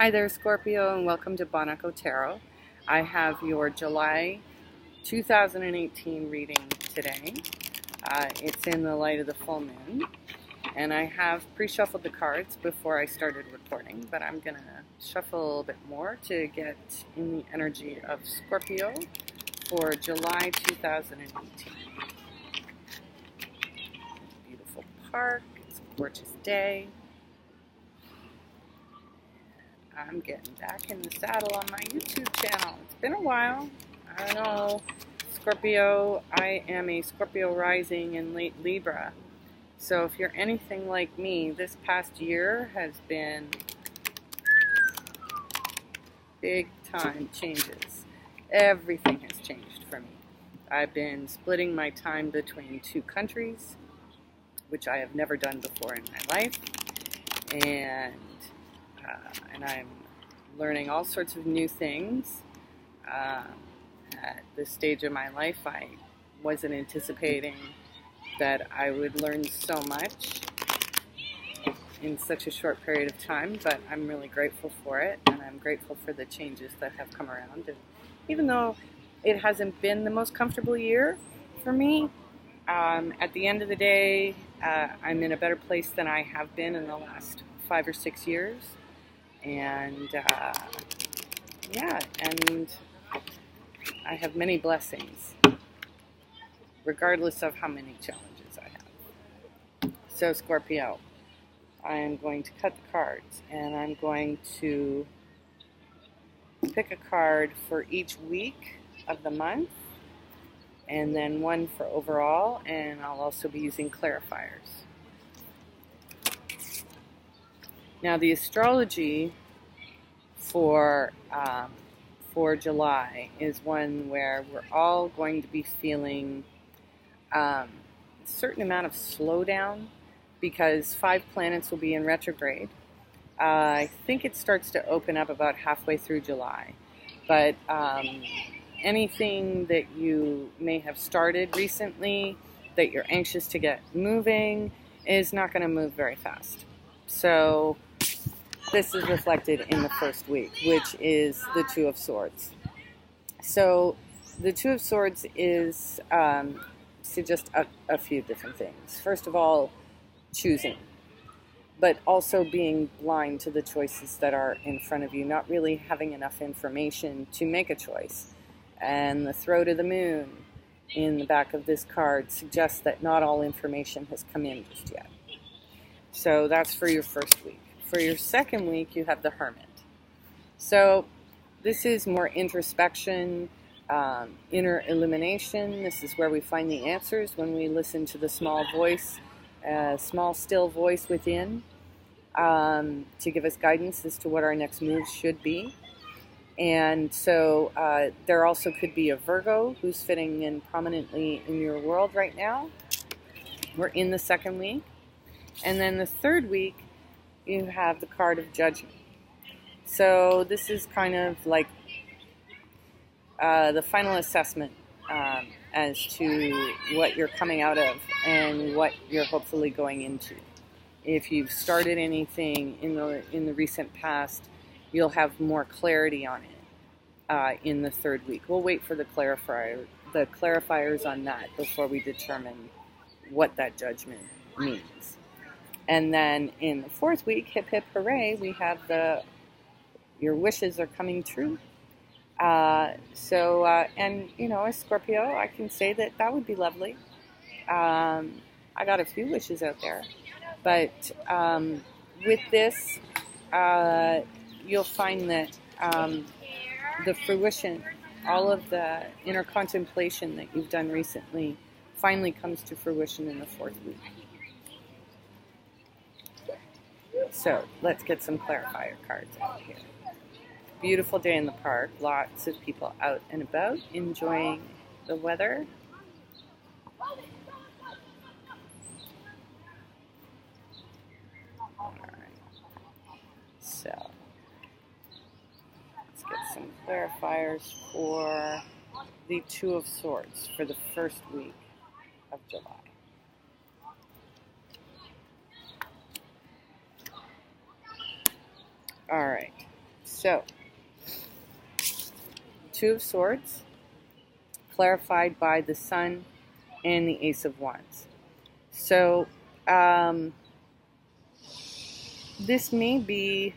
Hi there, Scorpio, and welcome to Bonaco Tarot. I have your July 2018 reading today. It's in the light of the full moon, and I have pre-shuffled the cards before I started recording, but I'm going to shuffle a little bit more to get in the energy of Scorpio for July 2018. Beautiful park, it's a gorgeous day. I'm getting back in the saddle on my YouTube channel. It's been a while. I don't know. Scorpio, I am a Scorpio rising in late Libra. So if you're anything like me, this past year has been big time changes. Everything has changed for me. I've been splitting my time between two countries, which I have never done before in my life. And I'm learning all sorts of new things. At this stage of my life, I wasn't anticipating that I would learn so much in such a short period of time, but I'm really grateful for it, and I'm grateful for the changes that have come around. And even though it hasn't been the most comfortable year for me, at the end of the day, I'm in a better place than I have been in the last 5 or 6 years. And yeah, and I have many blessings, regardless of how many challenges I have. So Scorpio, I am going to cut the cards, and I'm going to pick a card for each week of the month, and then one for overall, and I'll also be using clarifiers. Now, the astrology for July is one where we're all going to be feeling a certain amount of slowdown because 5 planets will be in retrograde. I think it starts to open up about halfway through July, but anything that you may have started recently that you're anxious to get moving is not going to move very fast. So this is reflected in the first week, which is the Two of Swords. So the Two of Swords is just a few different things. First of all, choosing, but also being blind to the choices that are in front of you, not really having enough information to make a choice. And the throat of the moon in the back of this card suggests that not all information has come in just yet. So that's for your first week. For your second week, you have the Hermit. So this is more introspection, inner illumination. This is where we find the answers when we listen to the small voice, small still voice within, to give us guidance as to what our next moves should be. And so there also could be a Virgo who's fitting in prominently in your world right now. We're in the second week. And then the third week, you have the card of Judgment. So this is kind of like the final assessment as to what you're coming out of and what you're hopefully going into. If you've started anything in the recent past, you'll have more clarity on it in the third week. We'll wait for the clarifiers on that before we determine what that judgment means. And then in the fourth week, hip hip hooray, we have your wishes are coming true. And you know, as Scorpio, I can say that would be lovely. I got a few wishes out there, but with this, you'll find that the fruition, all of the inner contemplation that you've done recently, finally comes to fruition in the fourth week. So let's get some clarifier cards out here. Beautiful day in the park. Lots of people out and about enjoying the weather. All right. So let's get some clarifiers for the Two of Swords for the first week of July. All right. So, Two of Swords, clarified by the Sun and the Ace of Wands. So, this may be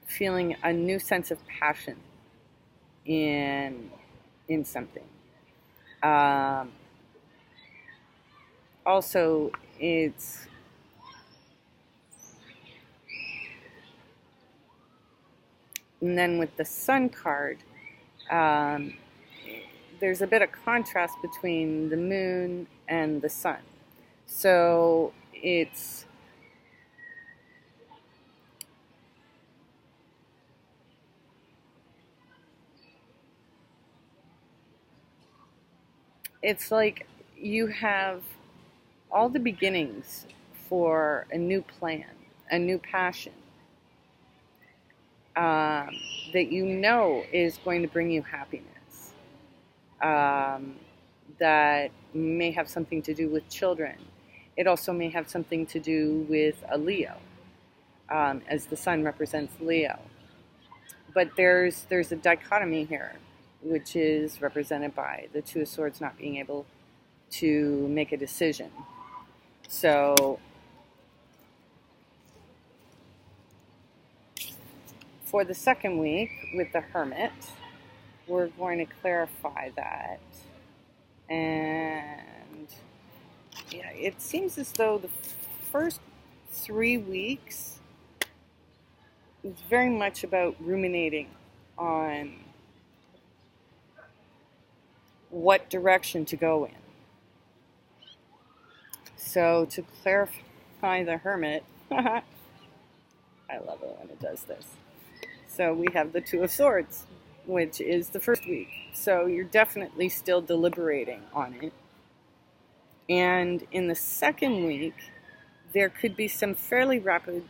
feeling a new sense of passion in something. Also, it's and then with the Sun card, there's a bit of contrast between the Moon and the Sun. So it's like you have all the beginnings for a new plan, a new passion, that you know is going to bring you happiness, that may have something to do with children. It also may have something to do with a Leo, as the Sun represents Leo. But there's a dichotomy here, which is represented by the Two of Swords not being able to make a decision. So for the second week with the Hermit, we're going to clarify that. And yeah, it seems as though the first 3 weeks is very much about ruminating on what direction to go in. So to clarify the Hermit, I love it when it does this. So we have the Two of Swords, which is the first week. So you're definitely still deliberating on it. And in the second week, there could be some fairly rapid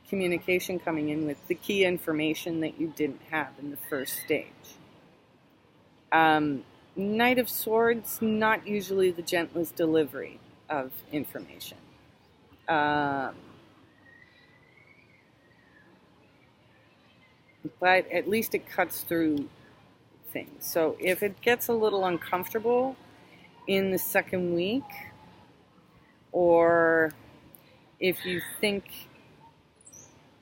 communication coming in with the key information that you didn't have in the first stage. Knight of Swords, not usually the gentlest delivery of information. But at least it cuts through things. So if it gets a little uncomfortable in the second week, or if you think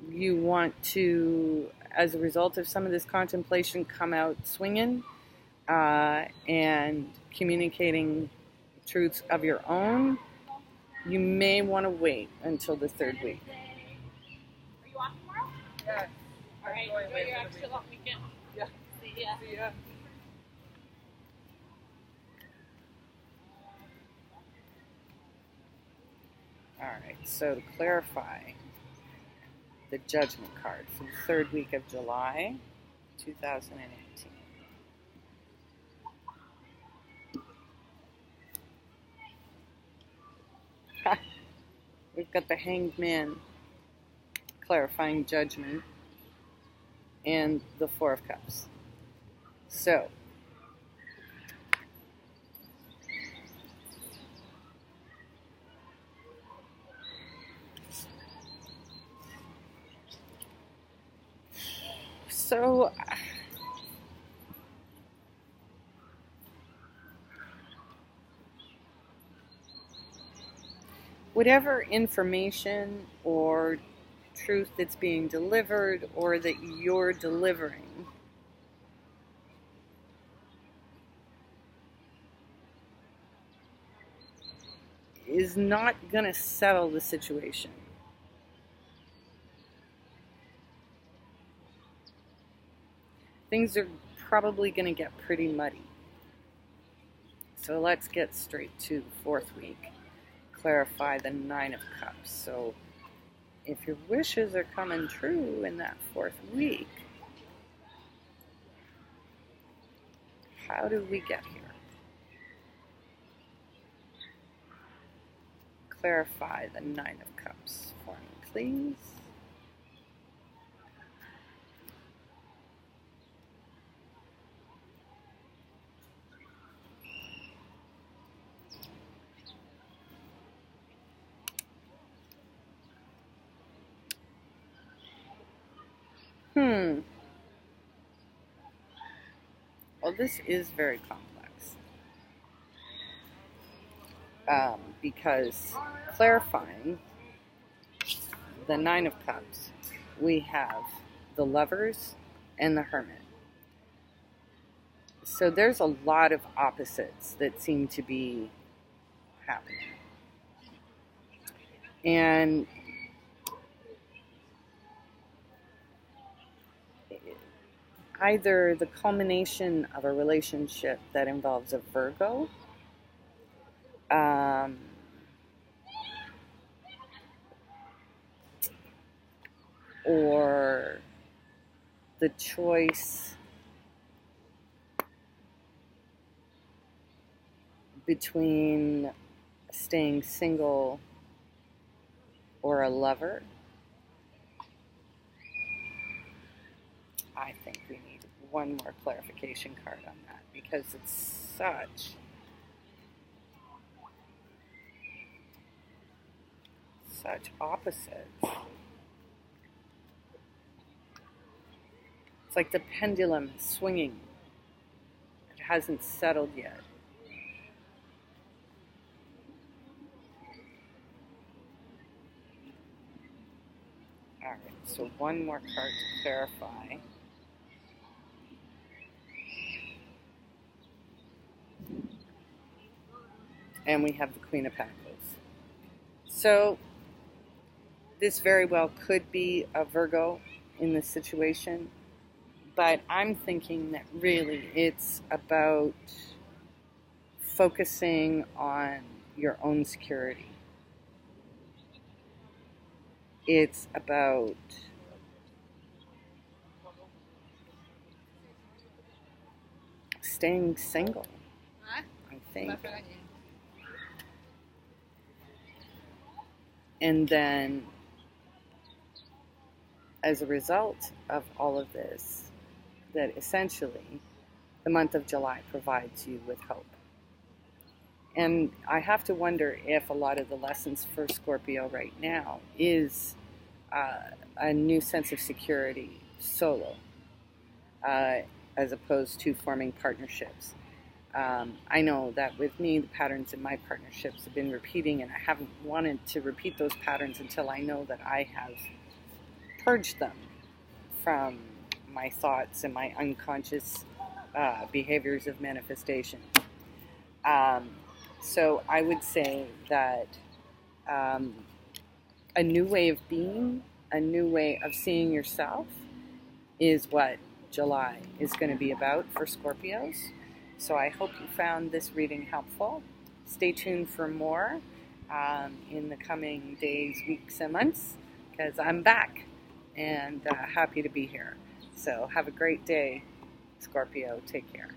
you want to, as a result of some of this contemplation, come out swinging and communicating truths of your own, you may want to wait until the third week. Are you off tomorrow? Yeah. All right, enjoy your extra long weekend. Yeah. See ya. See ya. All right, so to clarify, the Judgment card for the third week of July, 2018. We've got the Hanged Man clarifying Judgment and the Four of Cups. So, whatever information or truth that's being delivered or that you're delivering is not going to settle the situation. Things are probably going to get pretty muddy. So let's get straight to the fourth week. Clarify the Nine of Cups. So if your wishes are coming true in that fourth week, how do we get here? Clarify the Nine of Cups for me, please. Well, this is very complex. Because clarifying the Nine of Cups, we have the Lovers and the Hermit. So there's a lot of opposites that seem to be happening. And either the culmination of a relationship that involves a Virgo, or the choice between staying single or a lover. I think we need one more clarification card on that because it's such opposites. It's like the pendulum is swinging. It hasn't settled yet. All right, so one more card to clarify. And we have the Queen of Pentacles. So this very well could be a Virgo in this situation, but I'm thinking that really it's about focusing on your own security. It's about staying single, I think. And then, as a result of all of this, that essentially the month of July provides you with hope. And I have to wonder if a lot of the lessons for Scorpio right now is a new sense of security solo, as opposed to forming partnerships. I know that with me, the patterns in my partnerships have been repeating, and I haven't wanted to repeat those patterns until I know that I have purged them from my thoughts and my unconscious behaviors of manifestation. So I would say that a new way of being, a new way of seeing yourself is what July is going to be about for Scorpios. So I hope you found this reading helpful. Stay tuned for more in the coming days, weeks, and months, because I'm back and happy to be here. So have a great day, Scorpio. Take care.